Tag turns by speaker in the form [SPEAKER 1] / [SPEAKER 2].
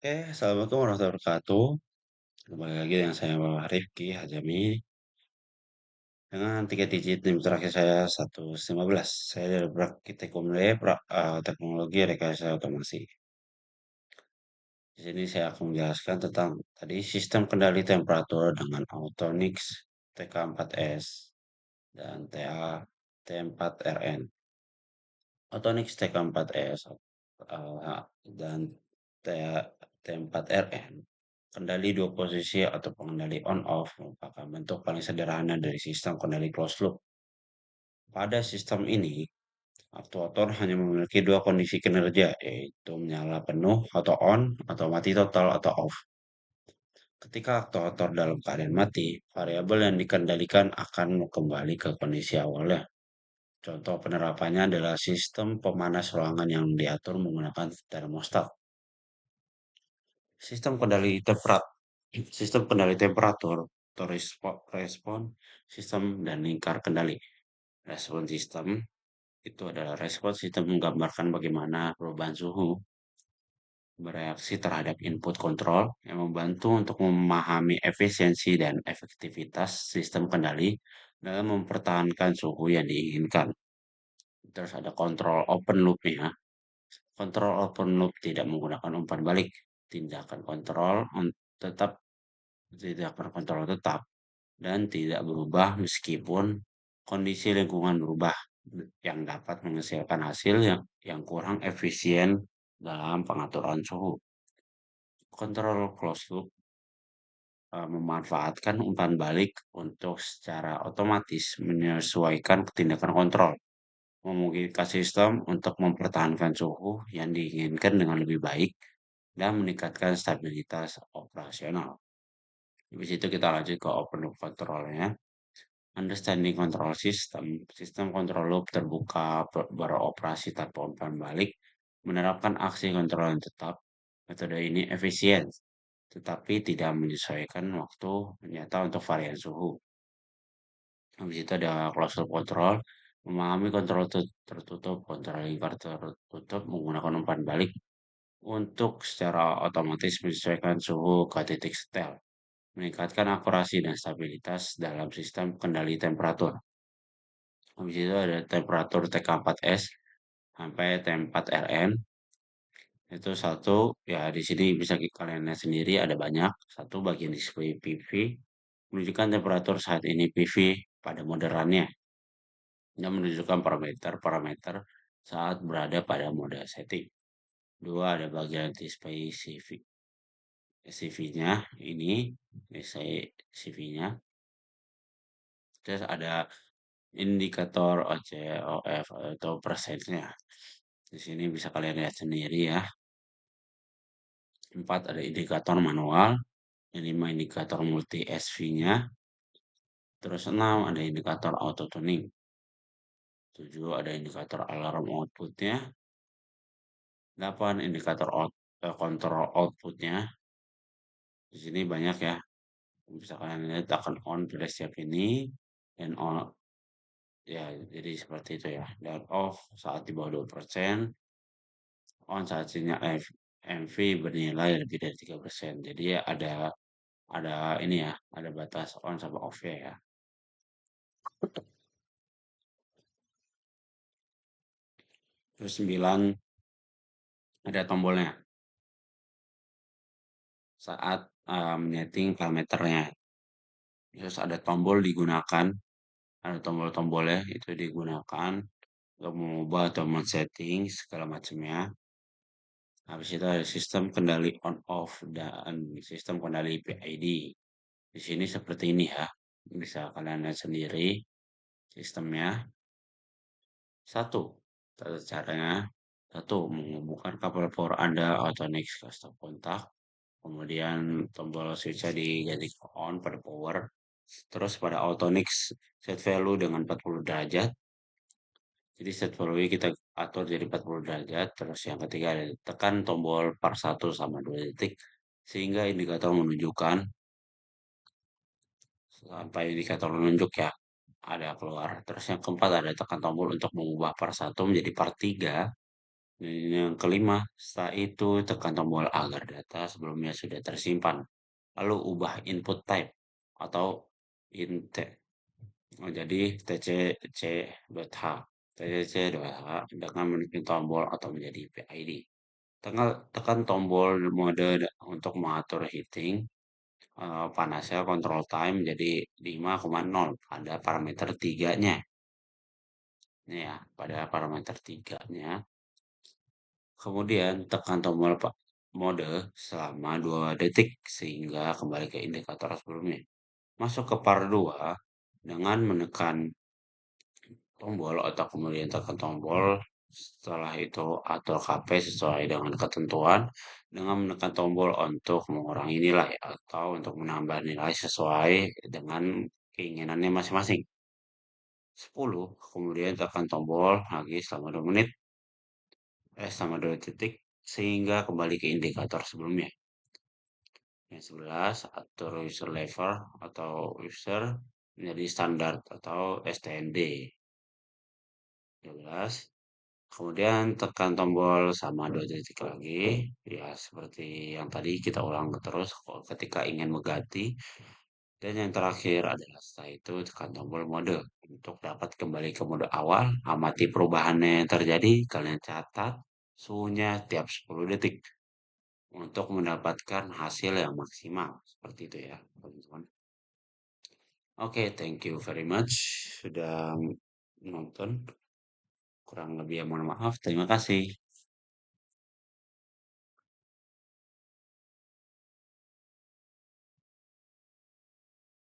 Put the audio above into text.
[SPEAKER 1] Assalamualaikum warahmatullahi wabarakatuh. Kembali lagi dengan saya Rifki Hajami dengan 3 digit NIM terakhir saya 115. Saya dari Praktikum Teknologi Rekayasa Otomasi. Di sini saya akan menjelaskan tentang tadi sistem kendali temperatur dengan Autonix TK4S dan T4RN. Autonix TK4S dan T4RN. Kendali dua posisi atau pengendali on-off merupakan bentuk paling sederhana dari sistem kendali closed loop. Pada sistem ini, aktuator hanya memiliki dua kondisi kinerja, yaitu menyala penuh atau on, atau mati total atau off. Ketika aktuator dalam keadaan mati, variabel yang dikendalikan akan kembali ke kondisi awalnya. Contoh penerapannya adalah sistem pemanas ruangan yang diatur menggunakan termostat. Sistem kendali temperatur, sistem kendali temperatur atau respon sistem dan lingkar kendali. Respon sistem itu adalah respon sistem menggambarkan bagaimana perubahan suhu bereaksi terhadap input kontrol yang membantu untuk memahami efisiensi dan efektivitas sistem kendali dalam mempertahankan suhu yang diinginkan. Terus ada kontrol open loop-nya. Kontrol open loop tidak menggunakan umpan balik. Tindakan kontrol tetap tindakan kontrol tetap dan tidak berubah meskipun kondisi lingkungan berubah yang dapat menghasilkan hasil yang kurang efisien dalam pengaturan suhu. Kontrol closed loop memanfaatkan umpan balik untuk secara otomatis menyesuaikan tindakan kontrol, memungkinkan sistem untuk mempertahankan suhu yang diinginkan dengan lebih baik dan meningkatkan stabilitas operasional. Habis itu kita lanjut ke open loop control-nya. Understanding control system. Sistem kontrol loop terbuka beroperasi tanpa umpan balik, menerapkan aksi kontrol yang tetap. Metode ini efisien, tetapi tidak menyesuaikan waktu nyata untuk varian suhu. Habis itu ada closed loop control, memahami kontrol tertutup, kontrol lingkar tertutup menggunakan umpan balik untuk secara otomatis menyesuaikan suhu ke titik setel, meningkatkan akurasi dan stabilitas dalam sistem kendali temperatur. Habis itu ada temperatur TK4S sampai T4RN. Itu satu, ya di sini bisa kalian lihat sendiri ada banyak. Satu bagian display PV, menunjukkan temperatur saat ini PV pada mode run-nya. Yang menunjukkan parameter-parameter saat berada pada mode setting. Dua, ada bagian display CV-nya ini, CV-nya. Terus ada indikator OCOF atau persennya. Di sini bisa kalian lihat sendiri ya. 4 ada indikator manual, yang 5 indikator multi SV-nya. Terus 6 ada indikator auto tuning. 7 ada indikator alarm output-nya. 8 indikator kontrol output-nya. Di sini banyak ya. Bisa kalian lihat akan on pada setiap ini dan on ya jadi seperti itu ya. Dan off saat di bawah 2%, on saat sinyal MV bernilai lebih dari 3%. Jadi ya ada ini ya, ada batas on sama off-nya ya. Terus 9 ada tombolnya saat menyeting parameternya. Terus ada tombol digunakan, ada tombol-tombolnya itu digunakan untuk mengubah atau men-setting segala macamnya. Habis itu ada sistem kendali on off dan sistem kendali PID. Di sini seperti ini ya. Bisa kalian lihat sendiri sistemnya. Satu, tata caranya. Satu, menghubungkan kabel power Anda Autonix ke stop kontak. Kemudian tombol switch-nya diganti ke on pada power. Terus pada Autonix set value dengan 40 derajat. Jadi set value kita atur jadi 40 derajat. Terus yang ketiga ada tekan tombol par 1 sama 2 detik. Sehingga indikator menunjukkan sampai indikator menunjuk ya. Ada keluar. Terus yang keempat ada tekan tombol untuk mengubah par 1 menjadi par 3. Dan yang kelima, setelah itu tekan tombol agar data sebelumnya sudah tersimpan. Lalu ubah input type atau int. Oh, jadi tcc.h. tcc.h dengan menekan tombol atau menjadi PID. Tekan tombol mode untuk mengatur heating, panasnya control time jadi 5,0 pada parameter tiganya. Ini ya, pada parameter tiganya. Kemudian tekan tombol mode selama 2 detik sehingga kembali ke indikator sebelumnya. Masuk ke par 2 dengan menekan tombol atau kemudian tekan tombol. Setelah itu atur KP sesuai dengan ketentuan dengan menekan tombol untuk mengurangi nilai atau untuk menambah nilai sesuai dengan keinginannya masing-masing. 10, kemudian tekan tombol lagi selama 2 menit, selama 2 detik sehingga kembali ke indikator sebelumnya. Yang 11, atur user level atau user menjadi standar atau STND. 12, kemudian tekan tombol sama 2 detik lagi, ya seperti yang tadi kita ulang terus ketika ingin mengganti. Dan yang terakhir adalah setelah itu tekan tombol mode untuk dapat kembali ke mode awal, amati perubahannya yang terjadi, kalian catat suhunya tiap 10 detik untuk mendapatkan hasil yang maksimal. Seperti itu ya, teman-teman. Oke, thank you very much sudah nonton. Kurang lebih ya mohon maaf. Terima kasih.